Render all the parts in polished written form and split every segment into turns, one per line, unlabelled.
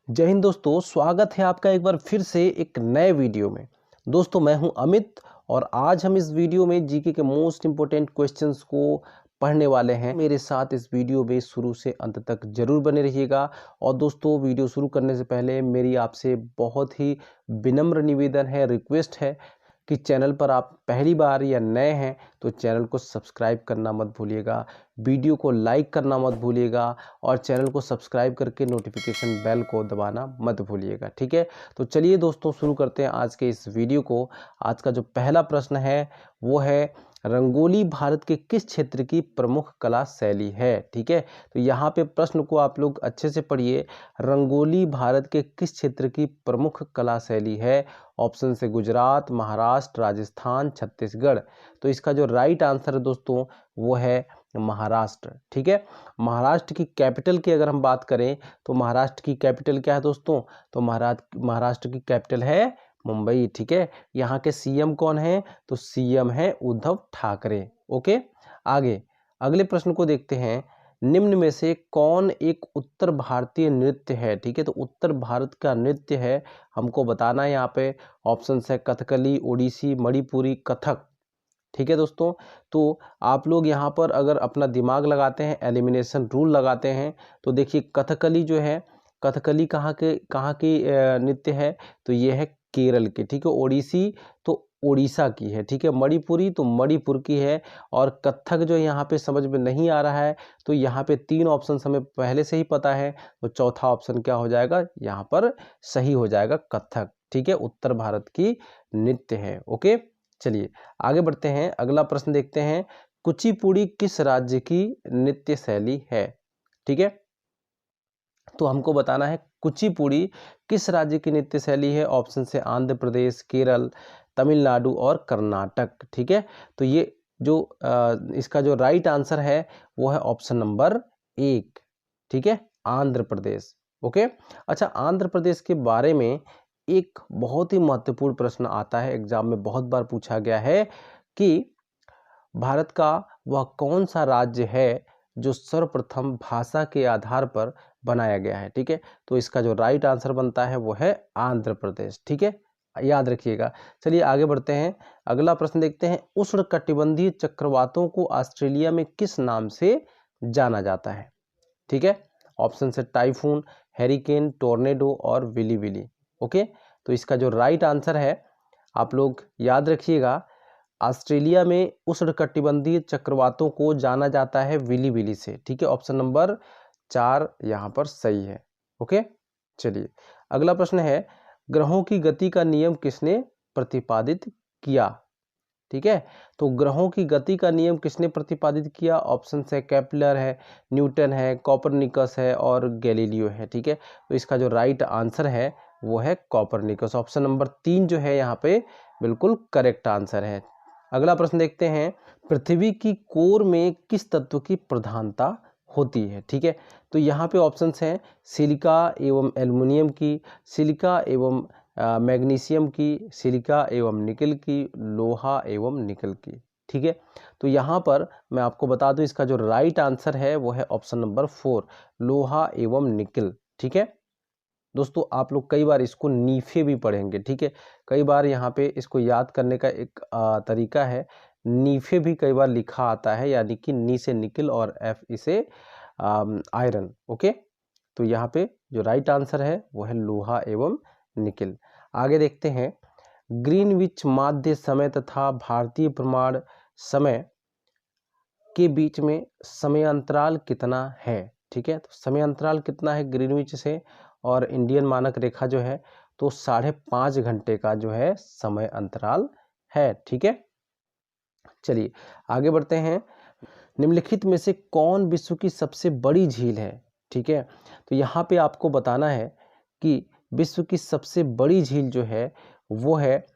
जय हिंद दोस्तों, स्वागत है आपका एक बार फिर से एक नए वीडियो में। दोस्तों मैं हूं अमित और आज हम इस वीडियो में जीके के मोस्ट इम्पोर्टेंट क्वेश्चंस को पढ़ने वाले हैं। मेरे साथ इस वीडियो में शुरू से अंत तक जरूर बने रहिएगा। और दोस्तों वीडियो शुरू करने से पहले मेरी आपसे बहुत ही विनम्र निवेदन है, रिक्वेस्ट है कि चैनल पर आप पहली बार या नए हैं तो चैनल को सब्सक्राइब करना मत भूलिएगा, वीडियो को लाइक करना मत भूलिएगा और चैनल को सब्सक्राइब करके नोटिफिकेशन बेल को दबाना मत भूलिएगा। ठीक है, तो चलिए दोस्तों शुरू करते हैं आज के इस वीडियो को। आज का जो पहला प्रश्न है वो है रंगोली भारत के किस क्षेत्र की प्रमुख कला शैली है। ठीक है, तो यहाँ पे प्रश्न को आप लोग अच्छे से पढ़िए। रंगोली भारत के किस क्षेत्र की प्रमुख कला शैली है। ऑप्शन से गुजरात, महाराष्ट्र, राजस्थान, छत्तीसगढ़। तो इसका जो राइट आंसर है दोस्तों वो है महाराष्ट्र। ठीक है, महाराष्ट्र की कैपिटल की अगर हम बात करें तो महाराष्ट्र की कैपिटल क्या है दोस्तों, तो महाराष्ट्र की कैपिटल है मुंबई। ठीक है, यहाँ के सीएम कौन है, तो सीएम है उद्धव ठाकरे। ओके, आगे अगले प्रश्न को देखते हैं। निम्न में से कौन एक उत्तर भारतीय नृत्य है। ठीक है, तो उत्तर भारत का नृत्य है, हमको बताना है यहाँ पे। ऑप्शन है कथकली, ओडिसी, मणिपुरी, कथक। ठीक है दोस्तों, तो आप लोग यहाँ पर अगर अपना दिमाग लगाते हैं, एलिमिनेशन रूल लगाते हैं, तो देखिए कथकली जो है, कथकली कहाँ की नृत्य है, तो ये है केरल के। ठीक है, ओडिसी तो उड़ीसा की है। ठीक है, मणिपुरी तो मणिपुर की है। और कथक जो यहाँ पे समझ में नहीं आ रहा है, तो यहाँ पे तीन ऑप्शन हमें पहले से ही पता है, तो चौथा ऑप्शन क्या हो जाएगा, यहाँ पर सही हो जाएगा कथक। ठीक है, उत्तर भारत की नृत्य है। ओके, चलिए आगे बढ़ते हैं, अगला प्रश्न देखते हैं। कुचिपुड़ी किस राज्य की नृत्य शैली है। ठीक है, तो हमको बताना है कुचिपुड़ी किस राज्य की नृत्य शैली है। ऑप्शन से आंध्र प्रदेश, केरल, तमिलनाडु और कर्नाटक। ठीक है, तो ये जो इसका जो राइट आंसर है वो है ऑप्शन नंबर 1। ठीक है, आंध्र प्रदेश। ओके, अच्छा आंध्र प्रदेश के बारे में एक बहुत ही महत्वपूर्ण प्रश्न आता है, एग्जाम में बहुत बार पूछा गया है कि भारत का वह कौन सा राज्य है जो सर्वप्रथम भाषा के आधार पर बनाया गया है। ठीक है, तो इसका जो राइट आंसर बनता है वो है आंध्र प्रदेश। ठीक है, याद रखिएगा। चलिए आगे बढ़ते हैं, अगला प्रश्न देखते हैं। उष्णकटिबंधीय चक्रवातों को ऑस्ट्रेलिया में किस नाम से जाना जाता है। ठीक है, ऑप्शन से टाइफून, हैरिकेन, टोर्नेडो और विली विली। ओके, तो इसका जो राइट आंसर है आप लोग याद रखिएगा, ऑस्ट्रेलिया में उष्णकटिबंधीय चक्रवातों को जाना जाता है विली विली से। ठीक है, ऑप्शन नंबर 4 यहाँ पर सही है। ओके, चलिए अगला प्रश्न है। ग्रहों की गति का नियम किसने प्रतिपादित किया। ठीक है, तो ग्रहों की गति का नियम किसने प्रतिपादित किया। ऑप्शन है केपलर है, न्यूटन है, कॉपरनिकस है और गैलीलियो है। ठीक है, तो इसका जो राइट आंसर है वो है कॉपरनिकस। ऑप्शन नंबर 3 जो है यहाँ पे बिल्कुल करेक्ट आंसर है। अगला प्रश्न देखते हैं। पृथ्वी की कोर में किस तत्व की प्रधानता होती है। ठीक है, तो यहाँ पे ऑप्शंस हैं सिलिका एवं एल्युमिनियम की, सिलिका एवं मैग्नीशियम की, सिलिका एवं निकल की, लोहा एवं निकल की। ठीक है, तो यहाँ पर मैं आपको बता दूं इसका जो राइट आंसर है वो है ऑप्शन नंबर 4, लोहा एवं निकल। ठीक है दोस्तों, आप लोग कई बार इसको नीफे भी पढ़ेंगे। ठीक है, कई बार यहाँ पे इसको याद करने का एक तरीका है, नीफे भी कई बार लिखा आता है, यानी कि नी से निकल और एफ इसे आयरन। ओके, तो यहाँ पे जो राइट आंसर है वो है लोहा एवं निकल। आगे देखते हैं। ग्रीनविच माध्य समय तथा भारतीय प्रमाण समय के बीच में समय अंतराल कितना है। ठीक है, तो समय अंतराल कितना है ग्रीनविच से और इंडियन मानक रेखा जो है, तो 5.5 घंटे का जो है समय अंतराल है। ठीक है, चलिए आगे बढ़ते हैं। निम्नलिखित में से कौन विश्व की सबसे बड़ी झील है। ठीक है, तो यहाँ पे आपको बताना है कि विश्व की सबसे बड़ी झील जो है वो है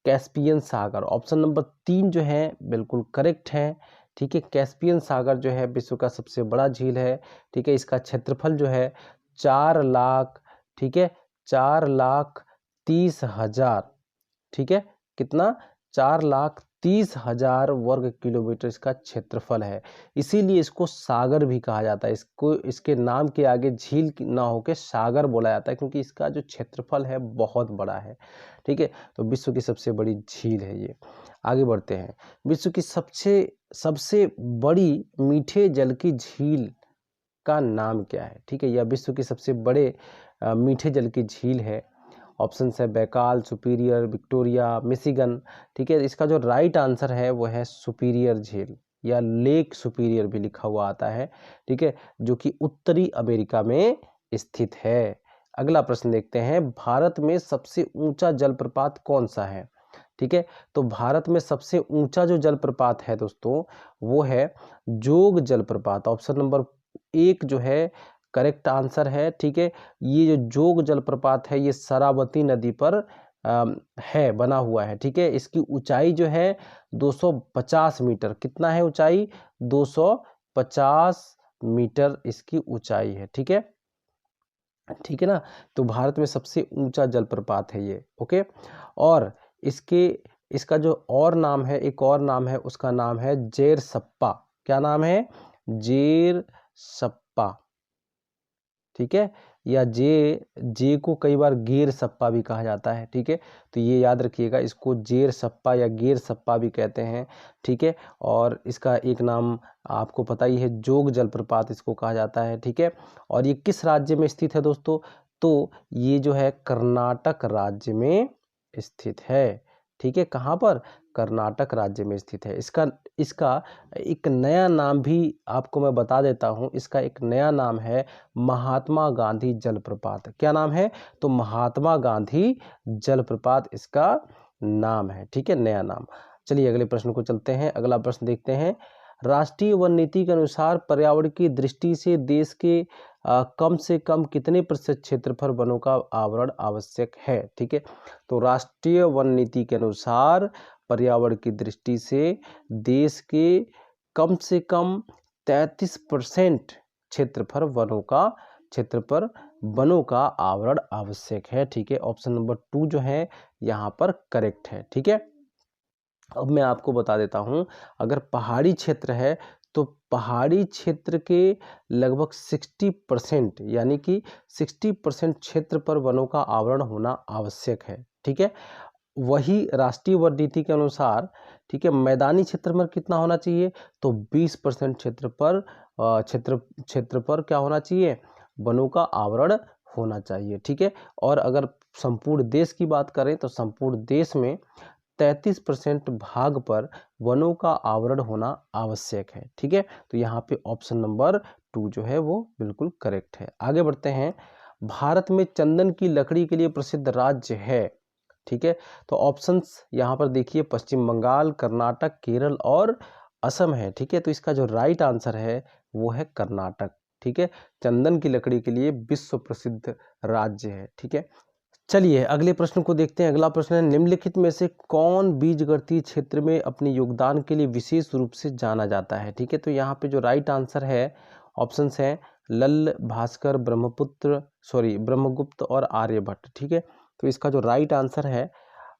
कैस्पियन सागर। ऑप्शन नंबर 3 जो है बिल्कुल करेक्ट है। ठीक है, कैस्पियन सागर जो है विश्व का सबसे बड़ा झील है। ठीक है, इसका क्षेत्रफल जो है 4 लाख, ठीक है 4,30,000। ठीक है, कितना, 4,30,000 30,000 वर्ग किलोमीटर इसका क्षेत्रफल है। इसीलिए इसको सागर भी कहा जाता है। इसको इसके नाम के आगे झील ना होके सागर बोला जाता है, क्योंकि इसका जो क्षेत्रफल है बहुत बड़ा है। ठीक है, तो विश्व की सबसे बड़ी झील है ये। आगे बढ़ते हैं। विश्व की सबसे बड़ी मीठे जल की झील का नाम क्या है? ठीक है, यह विश्व की सबसे बड़े मीठे जल की झील है। ऑप्शन है बैकाल, सुपीरियर, विक्टोरिया, मिशिगन। ठीक है, इसका जो राइट आंसर है वो है सुपीरियर झील, या लेक सुपीरियर भी लिखा हुआ आता है। ठीक है, जो कि उत्तरी अमेरिका में स्थित है। अगला प्रश्न देखते हैं, भारत में सबसे ऊंचा जलप्रपात कौन सा है? ठीक है, तो भारत में सबसे ऊंचा जो जलप्रपात है दोस्तों वो है जोग जलप्रपात। ऑप्शन नंबर 1 जो है करेक्ट आंसर है। ठीक है, ये जो जोग जलप्रपात है ये शरावती नदी पर है, बना हुआ है। ठीक है, इसकी ऊंचाई जो है 250 मीटर। कितना है ऊंचाई? 250 मीटर इसकी ऊंचाई है। ठीक है, ठीक है ना। तो भारत में सबसे ऊंचा जलप्रपात है ये। ओके, और इसका जो और नाम है, एक और नाम है, उसका नाम है जेर सप्पा। क्या नाम है? जेर सप्पा। ठीक है, या जे को कई बार गेर सप्पा भी कहा जाता है। ठीक है, तो ये याद रखिएगा, इसको जेर सप्पा या गेर सप्पा भी कहते हैं। ठीक है, और इसका एक नाम आपको पता ही है, जोग जलप्रपात इसको कहा जाता है। ठीक है, और ये किस राज्य में स्थित है दोस्तों? तो ये जो है कर्नाटक राज्य में स्थित है। ठीक है, कहाँ पर? कर्नाटक राज्य में स्थित है। इसका एक नया नाम भी आपको मैं बता देता हूँ। इसका एक नया नाम है महात्मा गांधी जलप्रपात। क्या नाम है? तो महात्मा गांधी जलप्रपात इसका नाम है। ठीक है, नया नाम। चलिए अगले प्रश्न को चलते हैं। अगला प्रश्न देखते हैं, राष्ट्रीय वन नीति के अनुसार पर्यावरण की दृष्टि से देश के कम से कम कितने प्रतिशत क्षेत्रफल वनों का आवरण आवश्यक है? ठीक है, तो राष्ट्रीय वन नीति के अनुसार पर्यावरण की दृष्टि से देश के कम से कम 33% क्षेत्रफल वनों का आवरण आवश्यक है। ठीक है, ऑप्शन नंबर 2 जो है यहाँ पर करेक्ट है। ठीक है, अब मैं आपको बता देता हूं, अगर पहाड़ी क्षेत्र है तो पहाड़ी क्षेत्र के लगभग 60% यानी कि 60% क्षेत्र पर वनों का आवरण होना आवश्यक है। ठीक है, वही राष्ट्रीय वन नीति के अनुसार, ठीक है, मैदानी क्षेत्र में कितना होना चाहिए? तो 20% क्षेत्र पर क्या होना चाहिए? वनों का आवरण होना चाहिए। ठीक है, और अगर संपूर्ण देश की बात करें तो संपूर्ण देश में 33% भाग पर वनों का आवरण होना आवश्यक है। ठीक है, तो यहाँ पे ऑप्शन नंबर 2 जो है वो बिल्कुल करेक्ट है। आगे बढ़ते हैं, भारत में चंदन की लकड़ी के लिए प्रसिद्ध राज्य है। ठीक है, तो ऑप्शंस यहाँ पर देखिए, पश्चिम बंगाल, कर्नाटक, केरल और असम है। ठीक है, तो इसका जो राइट आंसर है वो है कर्नाटक। ठीक है, चंदन की लकड़ी के लिए विश्व प्रसिद्ध राज्य है। ठीक है, चलिए अगले प्रश्न को देखते हैं। अगला प्रश्न है, निम्नलिखित में से कौन बीजगणितीय क्षेत्र में अपने योगदान के लिए विशेष रूप से जाना जाता है? ठीक है, तो यहाँ पे जो राइट आंसर है, ऑप्शंस हैं लल्ल, भास्कर, ब्रह्मगुप्त और आर्यभट्ट। ठीक है, तो इसका जो राइट आंसर है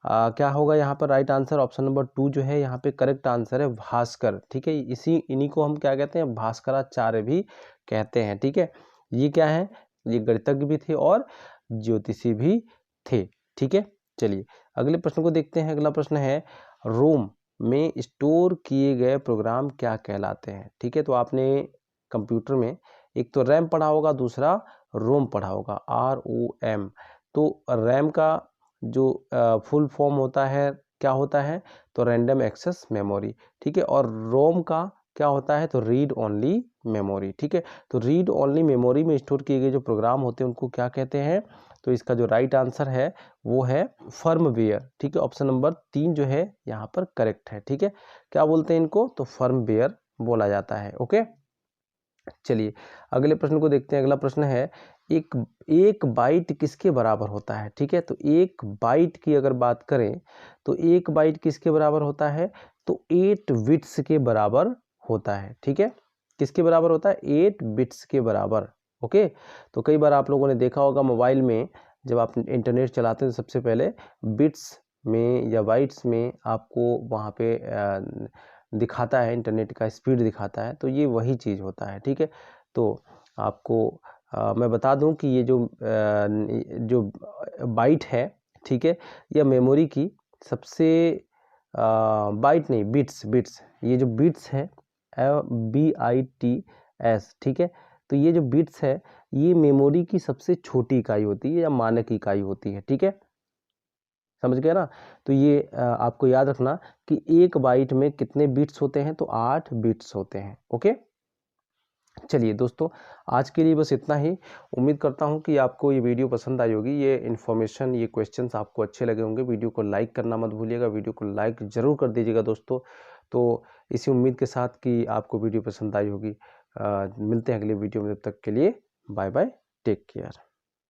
क्या होगा यहाँ पर? राइट आंसर ऑप्शन नंबर 2 जो है यहाँ पे करेक्ट आंसर है, भास्कर। ठीक है, इन्हीं को हम क्या कहते हैं? भास्कराचार्य भी कहते हैं। ठीक है, ये क्या है? ये गणितज्ञ भी थे और ज्योतिषी भी थे। ठीक है, चलिए अगले प्रश्न को देखते हैं। अगला प्रश्न है, रोम में स्टोर किए गए प्रोग्राम क्या कहलाते हैं? ठीक है, तो आपने कंप्यूटर में एक तो रैम पढ़ा होगा, दूसरा रोम पढ़ा होगा, ROM। तो रैम का जो फुल फॉर्म होता है क्या होता है? तो रैंडम एक्सेस मेमोरी। ठीक है, और रोम का क्या होता है? तो रीड ओनली मेमोरी। ठीक है, तो रीड ओनली मेमोरी में स्टोर किए गए जो प्रोग्राम होते हैं उनको क्या कहते हैं? तो इसका जो राइट आंसर है वो है फर्मवेयर। ठीक है, ऑप्शन नंबर 3 जो है यहाँ पर करेक्ट है। ठीक है, क्या बोलते हैं इनको? तो फर्मवेयर बोला जाता है। ओके, चलिए अगले प्रश्न को देखते हैं। अगला प्रश्न है, एक बाइट किसके बराबर होता है? ठीक है, तो एक बाइट की अगर बात करें तो एक बाइट किसके बराबर होता है? तो 8 बिट्स के बराबर होता है। ठीक है, किसके बराबर होता है? 8 बिट्स के बराबर। ओके, तो कई बार आप लोगों ने देखा होगा मोबाइल में जब आप इंटरनेट चलाते हैं तो सबसे पहले बिट्स में या बाइट्स में आपको वहाँ पे दिखाता है, इंटरनेट का स्पीड दिखाता है, तो ये वही चीज़ होता है। ठीक है, तो आपको मैं बता दूं कि ये जो बाइट है, ठीक है, यह मेमोरी की सबसे बाइट नहीं, बिट्स, ये जो बिट्स है BITS, ठीक है, तो ये जो बिट्स है ये मेमोरी की सबसे छोटी इकाई होती है या मानक इकाई होती है। ठीक है, समझ गए ना। तो ये आपको याद रखना कि एक बाइट में कितने बिट्स होते हैं, तो 8 बिट्स होते हैं। ओके, चलिए दोस्तों, आज के लिए बस इतना ही। उम्मीद करता हूं कि आपको ये वीडियो पसंद आई होगी, ये इन्फॉर्मेशन, ये क्वेश्चंस आपको अच्छे लगे होंगे। वीडियो को लाइक करना मत भूलिएगा, वीडियो को लाइक ज़रूर कर दीजिएगा दोस्तों। तो इसी उम्मीद के साथ कि आपको वीडियो पसंद आई होगी, मिलते हैं अगले वीडियो में। तब तक के लिए बाय बाय, टेक केयर।